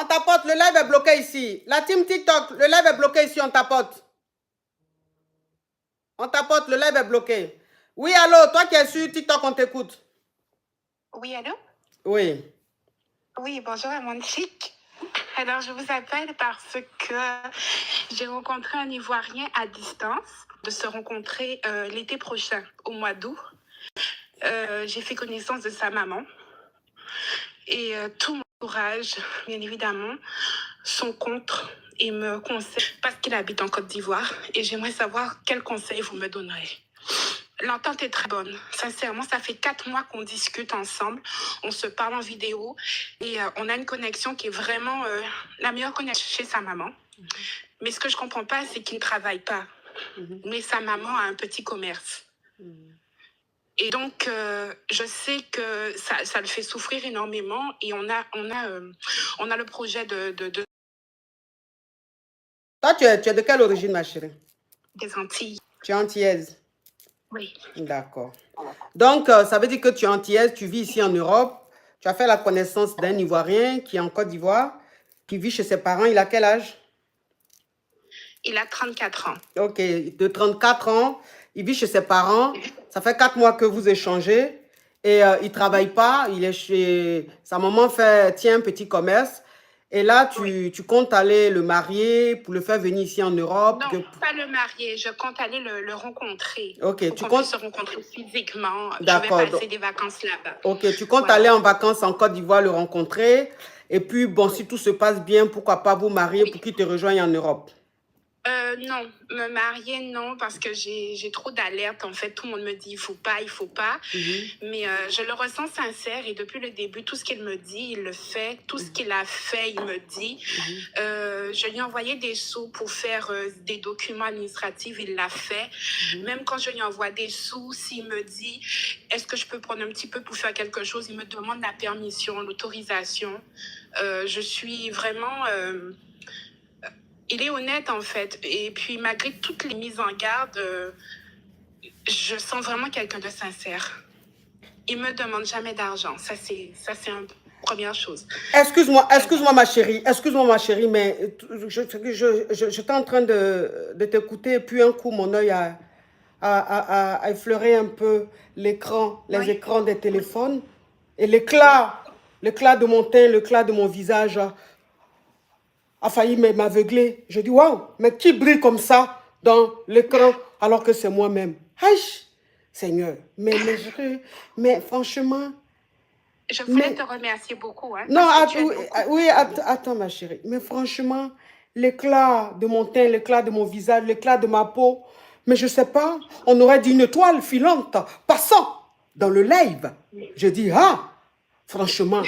On tapote, le live est bloqué ici. La team TikTok, le live est bloqué ici, on tapote. On tapote, le live est bloqué. Oui, allô, toi qui es sur TikTok, on t'écoute. Oui, allô? Oui. Oui, bonjour Amandine. Alors, je vous appelle parce que j'ai rencontré un Ivoirien à distance, de se rencontrer l'été prochain, au mois d'août. J'ai fait connaissance de sa maman et tout mon entourage, bien évidemment, sont contre et me conseillent parce qu'il habite en Côte d'Ivoire et j'aimerais savoir quels conseils vous me donnerez. L'entente est très bonne. Sincèrement, ça fait 4 mois qu'on discute ensemble. On se parle en vidéo et on a une connexion qui est vraiment la meilleure connexion chez sa maman. Mais ce que je comprends pas, c'est qu'il ne travaille pas. Mais sa maman a un petit commerce. Et donc, je sais que ça le fait souffrir énormément et on a le projet de... Toi, tu es de quelle origine, ma chérie? Des Antilles. Tu es antillaise? Oui. D'accord. Donc, ça veut dire que tu es antillaise, tu vis ici en Europe, tu as fait la connaissance d'un Ivoirien qui est en Côte d'Ivoire, qui vit chez ses parents. Il a quel âge? Il a 34 ans. Ok, de 34 ans, il vit chez ses parents. Ça fait 4 mois que vous échangez et il ne travaille pas. Il est chez... Sa maman tient un petit commerce. Et là, tu comptes aller le marier pour le faire venir ici en Europe? Non, pas le marier. Je compte aller le rencontrer. Ok, tu comptes puisse se rencontrer physiquement. D'accord. Je vais passer des vacances là-bas. Ok, tu comptes aller en vacances en Côte d'Ivoire, le rencontrer. Et puis, bon, si tout se passe bien, pourquoi pas vous marier pour qu'il te rejoigne en Europe? Non, me marier, non, parce que j'ai trop d'alertes. En fait, tout le monde me dit, il faut pas, il faut pas. Mais je le ressens sincère et depuis le début, tout ce qu'il me dit, il le fait. Tout ce qu'il a fait, il me dit. Je lui ai envoyé des sous pour faire des documents administratifs, il l'a fait. Même quand je lui envoie des sous, s'il me dit, est-ce que je peux prendre un petit peu pour faire quelque chose, il me demande la permission, l'autorisation. Je suis vraiment... il est honnête, en fait. Et puis, malgré toutes les mises en garde, je sens vraiment quelqu'un de sincère. Il ne me demande jamais d'argent. Ça, c'est une première chose. Excuse-moi, ma chérie, mais j'étais en train de t'écouter, et puis un coup, mon œil a effleuré un peu l'écran, les écrans des téléphones, et l'éclat de mon teint, l'éclat de mon visage a failli m'aveugler. Je dis, waouh, mais qui brille comme ça dans l'écran alors que c'est moi-même? Aïe, Seigneur, mais franchement... Je voulais te remercier beaucoup. Hein, non, oui, attends, ma chérie. Mais franchement, l'éclat de mon teint, l'éclat de mon visage, l'éclat de ma peau, mais je ne sais pas, on aurait dit une étoile filante passant dans le live. Je dis, ah, franchement,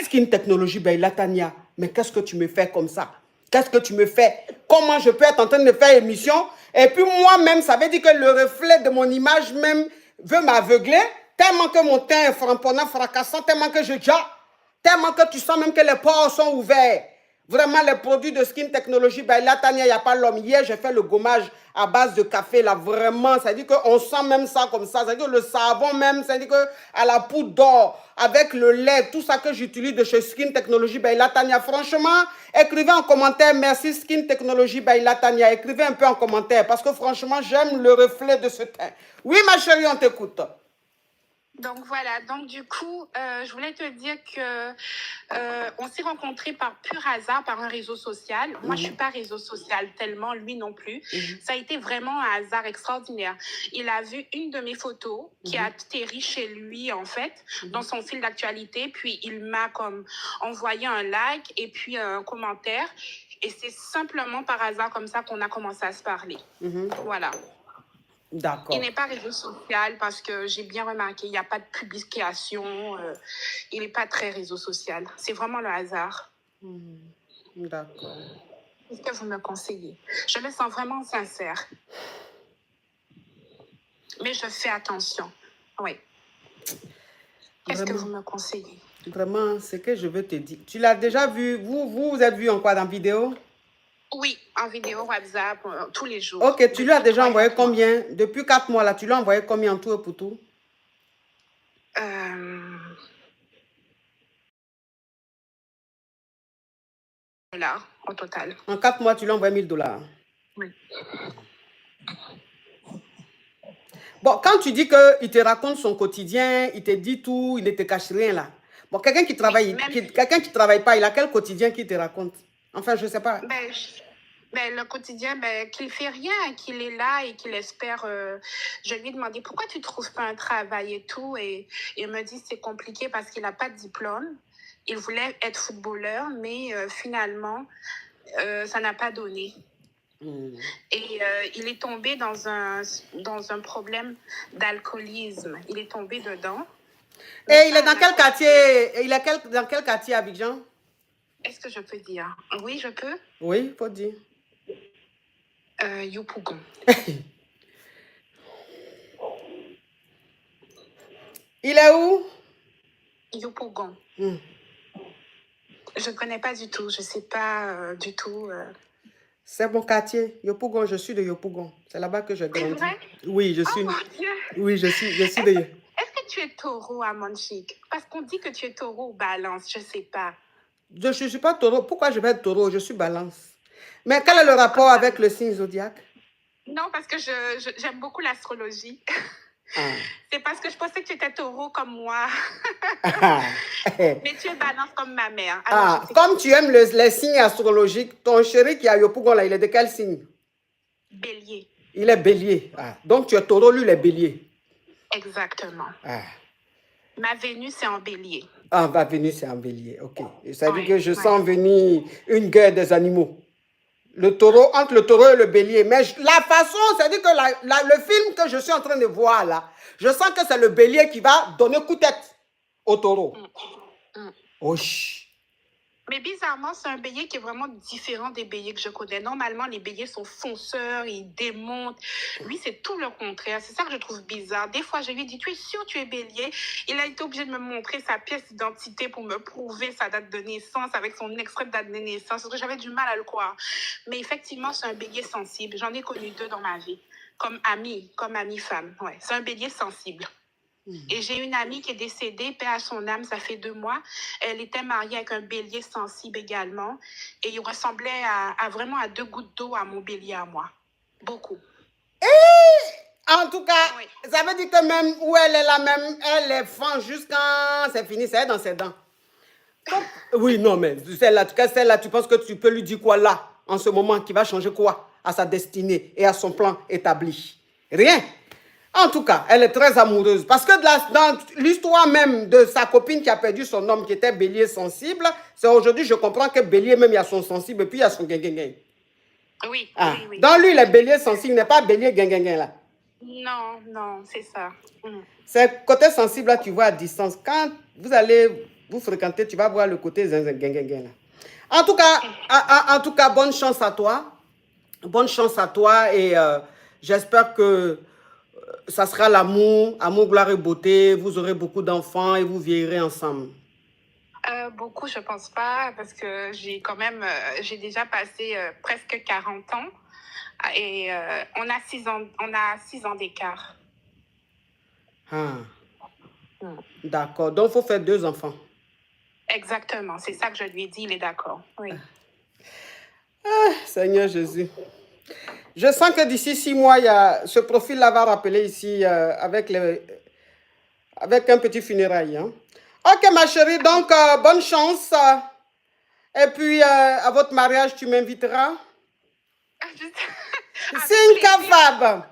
Skin Technology, ben, Latania, mais qu'est-ce que tu me fais comme ça? Qu'est-ce que tu me fais? Comment je peux être en train de faire émission? Et puis moi-même, ça veut dire que le reflet de mon image même veut m'aveugler, tellement que mon teint est frapponnant, fracassant, tellement que tellement que tu sens même que les pores sont ouverts. Vraiment, les produits de Skin Technology, ben là, Tania, il n'y a pas l'homme. Hier, j'ai fait le gommage à base de café, là, vraiment. Ça veut dire qu'on sent même ça comme ça. Ça veut dire que le savon même, ça veut dire qu'à la poudre d'or, avec le lait, tout ça que j'utilise de chez Skin Technology, ben là, Tania, franchement, écrivez en commentaire, merci Skin Technology, ben là, Tania, écrivez un peu en commentaire, parce que franchement, j'aime le reflet de ce teint. Oui, ma chérie, on t'écoute. Donc voilà, donc du coup, je voulais te dire que on s'est rencontrés par pur hasard, par un réseau social. Moi, je suis pas réseau social tellement, lui non plus. Ça a été vraiment un hasard extraordinaire. Il a vu une de mes photos qui a atterri chez lui, en fait, dans son fil d'actualité. Puis il m'a comme envoyé un like et puis un commentaire. Et c'est simplement par hasard comme ça qu'on a commencé à se parler. Voilà. D'accord. Il n'est pas réseau social parce que j'ai bien remarqué, il n'y a pas de publication. Il n'est pas très réseau social. C'est vraiment le hasard. D'accord. Qu'est-ce que vous me conseillez? Je me sens vraiment sincère. Mais je fais attention. Oui. Qu'est-ce que vous me conseillez? Vraiment, ce que je veux te dire. Tu l'as déjà vu? Vous êtes vu en quoi dans vidéo? Oui, en vidéo, WhatsApp, tous les jours. Ok, tu lui as déjà envoyé combien? Depuis 4 mois là, tu lui as envoyé combien en tout et pour tout? dollars au total. En 4 mois, tu lui as envoyé 1000 $. Oui. Bon, quand tu dis qu'il te raconte son quotidien, il te dit tout, il ne te cache rien là. Bon, quelqu'un qui travaille, quelqu'un qui travaille pas, il a quel quotidien qu'il te raconte? Enfin, je ne sais pas. Le quotidien, qu'il fait rien, qu'il est là et qu'il espère. Je lui ai demandé pourquoi tu ne trouves pas un travail et tout. Et il me dit c'est compliqué parce qu'il n'a pas de diplôme. Il voulait être footballeur, mais finalement, ça n'a pas donné. Et il est tombé dans un problème d'alcoolisme. Il est tombé dedans. Et il est dans quel quartier? Il est dans quel quartier à Abidjan? Est-ce que je peux dire? Oui, je peux. Oui, faut dire. Yopougon. Il est où? Yopougon. Je ne connais pas du tout. Je ne sais pas du tout. C'est mon quartier. Yopougon, je suis de Yopougon. C'est là-bas que je grandis. C'est vrai? Oui, je suis. Oh mon Dieu! Oui, je suis de. Est-ce que tu es taureau à Monchique? Parce qu'on dit que tu es taureau ou balance. Je ne sais pas. Je ne suis pas taureau. Pourquoi je vais être taureau? Je suis balance. Mais quel est le rapport avec le signe zodiaque? Non, parce que j'aime beaucoup l'astrologie. C'est parce que je pensais que tu étais taureau comme moi. Mais tu es balance comme ma mère. Alors, comme tu aimes les signes astrologiques, ton chéri qui est à Yopougon, là, il est de quel signe? Bélier. Il est bélier. Donc tu es taureau, lui, il est bélier. Exactement. Ma Vénus est en bélier. Ma Vénus est en bélier, ok. Ça veut dire que je sens venir une guerre des animaux. Le taureau, entre le taureau et le bélier. Mais la façon, c'est-à-dire que le film que je suis en train de voir là, je sens que c'est le bélier qui va donner coup de tête au taureau. Osh. Mais bizarrement, c'est un bélier qui est vraiment différent des béliers que je connais. Normalement, les béliers sont fonceurs, ils démontent. Lui, c'est tout le contraire. C'est ça que je trouve bizarre. Des fois, je lui dis, tu es sûr que tu es bélier? Il a été obligé de me montrer sa pièce d'identité pour me prouver sa date de naissance avec son extrait de date de naissance. Parce que j'avais du mal à le croire. Mais effectivement, c'est un bélier sensible. J'en ai connu 2 dans ma vie. Comme amie femme. Ouais, c'est un bélier sensible. Et j'ai une amie qui est décédée, paix à son âme, ça fait 2 mois. Elle était mariée avec un bélier sensible également. Et il ressemblait vraiment à 2 gouttes d'eau à mon bélier à moi. Beaucoup. En tout cas, ça veut dire que même où elle est là, même elle est fan jusqu'à... C'est fini, c'est dans ses dents. Oui, non, mais celle-là, en tout cas, celle-là, tu penses que tu peux lui dire quoi là, en ce moment, qui va changer quoi à sa destinée et à son plan établi? Rien. En tout cas, elle est très amoureuse. Parce que dans l'histoire même de sa copine qui a perdu son homme, qui était bélier sensible, c'est aujourd'hui, je comprends que bélier, même, il y a son sensible et puis il y a son guin-guin-guin. Oui, oui. Dans lui, les béliers sensibles, il n'est pas bélier guin-guin-guin là. Non, c'est ça. C'est côté sensible là, tu vois à distance. Quand vous allez vous fréquenter, tu vas voir le côté guin-guin-guin là. En tout cas, bonne chance à toi. Bonne chance à toi et j'espère que ça sera l'amour, amour, gloire et beauté. Vous aurez beaucoup d'enfants et vous vieillirez ensemble. Beaucoup, je pense pas, parce que j'ai déjà passé presque 40 ans et on a 6 ans d'écart. D'accord, donc il faut faire 2 enfants. Exactement, c'est ça que je lui ai dit, il est d'accord. Oui. Seigneur Jésus. Je sens que d'ici 6 mois, ce profil-là va rappeler ici avec un petit funérail. Hein. Ok, ma chérie, donc bonne chance. Et puis, à votre mariage, tu m'inviteras. C'est une cafab.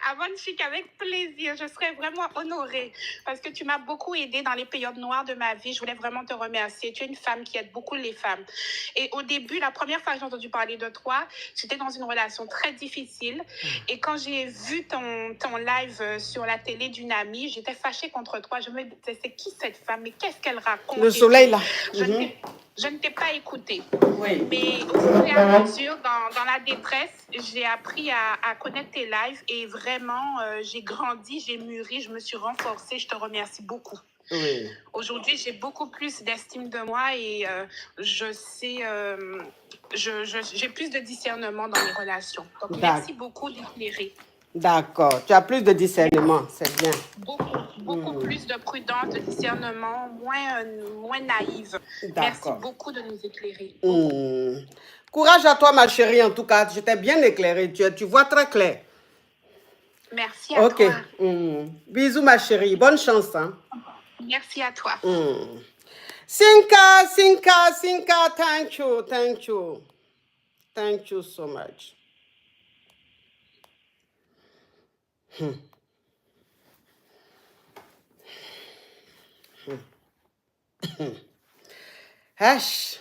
À Monchique, avec plaisir. Je serais vraiment honorée parce que tu m'as beaucoup aidée dans les périodes noires de ma vie. Je voulais vraiment te remercier. Tu es une femme qui aide beaucoup les femmes. Et au début, la première fois que j'ai entendu parler de toi, j'étais dans une relation très difficile. Et quand j'ai vu ton live sur la télé d'une amie, j'étais fâchée contre toi. Je me disais, c'est qui cette femme? Mais qu'est-ce qu'elle raconte? Le soleil, là. Je ne t'ai pas écoutée. Oui. Mais au fur et à mesure, dans la détresse, j'ai appris à connaître tes lives et vraiment, j'ai grandi, j'ai mûri, je me suis renforcée. Je te remercie beaucoup. Oui. Aujourd'hui, j'ai beaucoup plus d'estime de moi et je sais, j'ai plus de discernement dans les relations. Donc, merci beaucoup d'éclairer. D'accord. Tu as plus de discernement, c'est bien. Beaucoup plus de prudence, de discernement, moins naïve. Merci D'accord. beaucoup de nous éclairer. Courage à toi, ma chérie, en tout cas. Je t'ai bien éclairé. Tu vois très clair. Merci à Ok. toi. Bisous, ma chérie. Bonne chance. Hein. Merci à toi. Sinka, thank you. Thank you so much. Hush.